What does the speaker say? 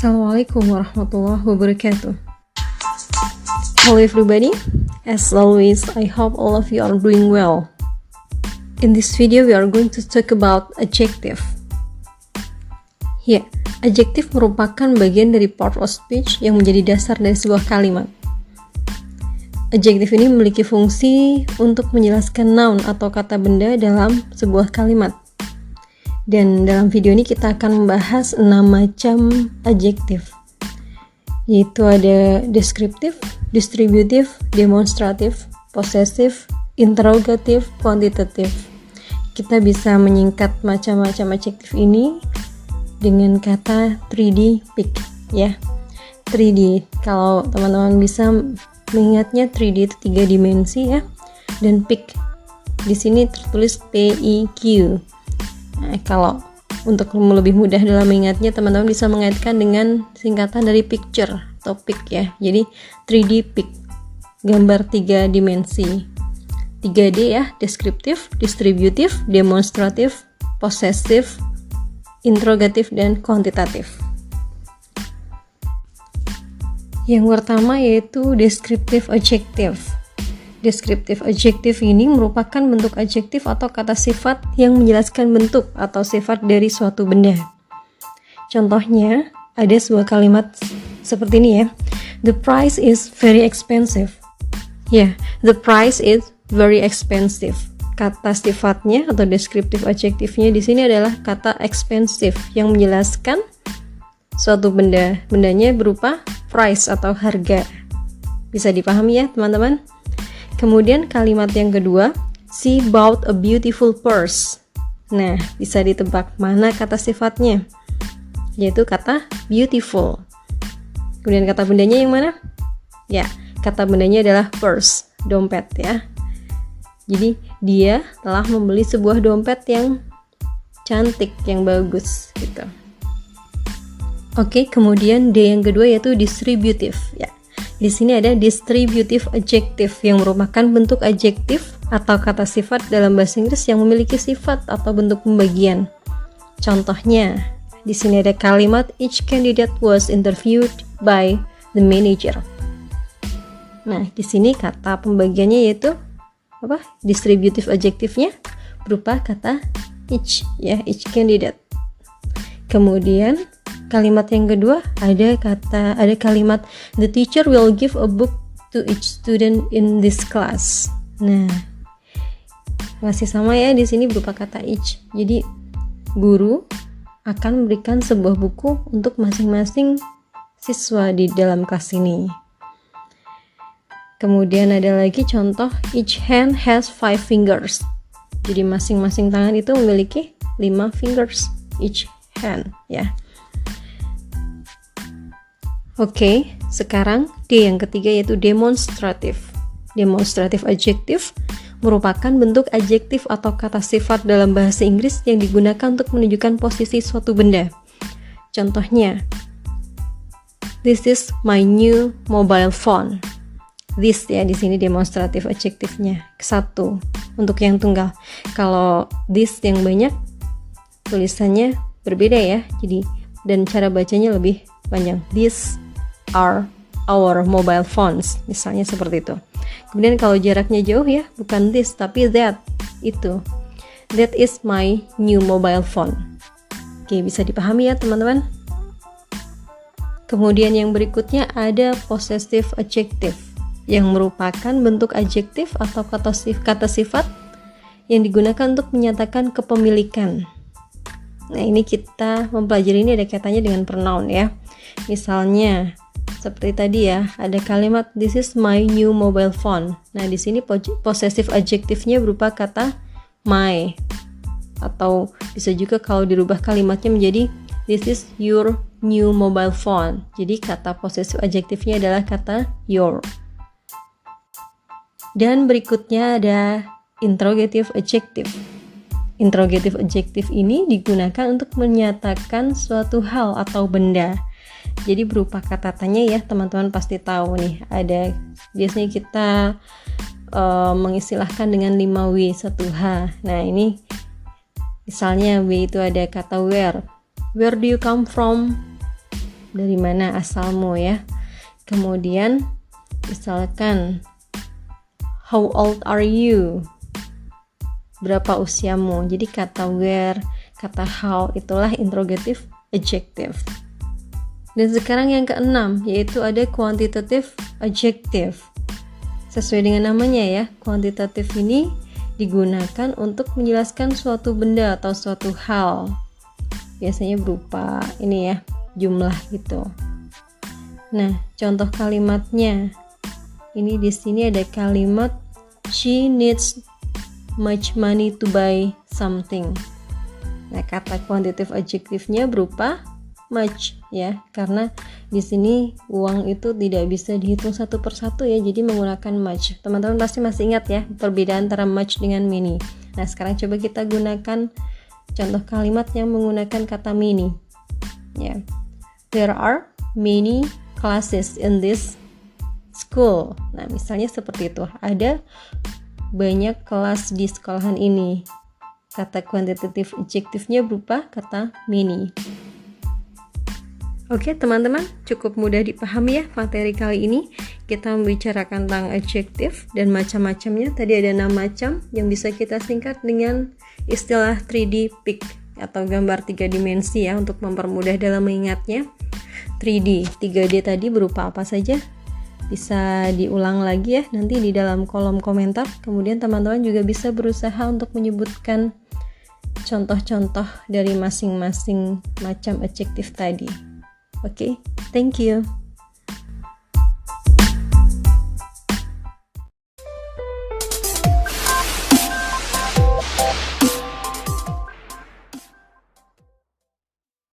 Assalamualaikum warahmatullahi wabarakatuh. Hello everybody, as always I hope all of you are doing well. In this video we are going to talk about adjective. Adjective merupakan bagian dari part of speech yang menjadi dasar dari sebuah kalimat. Adjective ini memiliki fungsi untuk menjelaskan noun atau kata benda dalam sebuah kalimat. Dan dalam video ini kita akan membahas 6 macam adjective, yaitu ada descriptive, distributive, demonstrative, possessive, interrogative, quantitative. Kita bisa menyingkat macam-macam adjective ini dengan kata 3D pick, ya. 3D, kalau teman-teman bisa mengingatnya, 3D itu 3 dimensi, ya. Dan pick, di sini tertulis P-I-Q. Nah, kalau untuk lebih mudah dalam mengingatnya, teman-teman bisa mengaitkan dengan singkatan dari picture atau pick, ya. Jadi 3D pick, gambar 3 dimensi. 3D, ya, descriptive, distributive, demonstrative, possessive, interrogative, dan kuantitatif. Yang pertama yaitu descriptive adjective. Descriptive adjective ini merupakan bentuk adjektif atau kata sifat yang menjelaskan bentuk atau sifat dari suatu benda. Contohnya, ada sebuah kalimat seperti ini, ya. The price is very expensive. The price is very expensive. Kata sifatnya atau descriptive adjektifnya di sini adalah kata expensive yang menjelaskan suatu benda. Bendanya berupa price atau harga. Bisa dipahami, ya, teman-teman? Kemudian kalimat yang kedua, she bought a beautiful purse. Nah, bisa ditebak mana kata sifatnya, yaitu kata beautiful. Kemudian kata bendanya yang mana? Ya, kata bendanya adalah purse, dompet, ya. Jadi dia telah membeli sebuah dompet yang cantik, yang bagus, gitu. Oke, kemudian D yang kedua yaitu distributive, ya. Di sini ada distributive adjective yang merupakan bentuk adjektif atau kata sifat dalam bahasa Inggris yang memiliki sifat atau bentuk pembagian. Contohnya, di sini ada kalimat each candidate was interviewed by the manager. Nah, di sini kata pembagiannya yaitu apa? Distributive adjektifnya berupa kata each, ya, each candidate. Kemudian kalimat yang kedua ada kalimat the teacher will give a book to each student in this class. Nah, masih sama, ya, di sini berupa kata each. Jadi guru akan memberikan sebuah buku untuk masing-masing siswa di dalam kelas ini. Kemudian ada lagi contoh each hand has 5 fingers. Jadi masing-masing tangan itu memiliki 5 fingers each hand, ya. Oke, sekarang D yang ketiga yaitu demonstrative. Demonstrative adjective merupakan bentuk adjektif atau kata sifat dalam bahasa Inggris yang digunakan untuk menunjukkan posisi suatu benda. Contohnya, this is my new mobile phone. This, ya, di sini demonstrative adjektifnya satu untuk yang tunggal. Kalau this yang banyak, tulisannya berbeda, ya. Jadi dan cara bacanya lebih panjang. These are our mobile phones, misalnya seperti itu. Kemudian kalau jaraknya jauh, ya, bukan this tapi that, itu. That is my new mobile phone. Oke, bisa dipahami, ya, teman-teman? Kemudian yang berikutnya ada possessive adjective yang merupakan bentuk adjektif atau kata sifat yang digunakan untuk menyatakan kepemilikan. Nah, ini kita mempelajari ini ada kaitannya dengan pronoun, ya. Misalnya seperti tadi, ya, ada kalimat this is my new mobile phone. Nah, di sini possessive adjektifnya berupa kata my, atau bisa juga kalau dirubah kalimatnya menjadi this is your new mobile phone. Jadi kata possessive adjektifnya adalah kata your. Dan berikutnya ada interrogative adjective. Interrogative adjective ini digunakan untuk menyatakan suatu hal atau benda. Jadi berupa kata tanya, ya, teman-teman pasti tahu nih. Ada biasanya kita mengistilahkan dengan 5W 1H. Nah, ini misalnya W itu ada kata where. Where do you come from? dari mana asalmu ya. Kemudian misalkan how old are you? Berapa usiamu? Jadi kata where, kata how itulah interrogative adjective. Dan sekarang yang keenam, yaitu ada quantitative adjective. Sesuai dengan namanya ya, quantitative ini digunakan untuk menjelaskan suatu benda atau suatu hal. Biasanya berupa ini ya, jumlah gitu. Nah, contoh kalimatnya. Ini di sini ada kalimat she needs much money to buy something. Nah, kata quantitative adjective-nya berupa much ya, karena di sini uang itu tidak bisa dihitung satu persatu ya, jadi menggunakan much. Teman-teman pasti masih ingat ya perbedaan antara much dengan many. Nah, sekarang coba kita gunakan contoh kalimat yang menggunakan kata many. Ya. There are many classes in this school. Nah, misalnya seperti itu. Ada banyak kelas di sekolahan ini. Kata quantitative adjective-nya berupa kata many. Oke, teman-teman, cukup mudah dipahami ya materi kali ini. Kita membicarakan tentang adjective dan macam-macamnya. Tadi ada 6 macam yang bisa kita singkat dengan istilah 3D pic atau gambar 3 dimensi ya, untuk mempermudah dalam mengingatnya. 3D, 3D tadi berupa apa saja? Bisa diulang lagi ya nanti di dalam kolom komentar. Kemudian teman-teman juga bisa berusaha untuk menyebutkan contoh-contoh dari masing-masing macam adjektif tadi. Oke, thank you.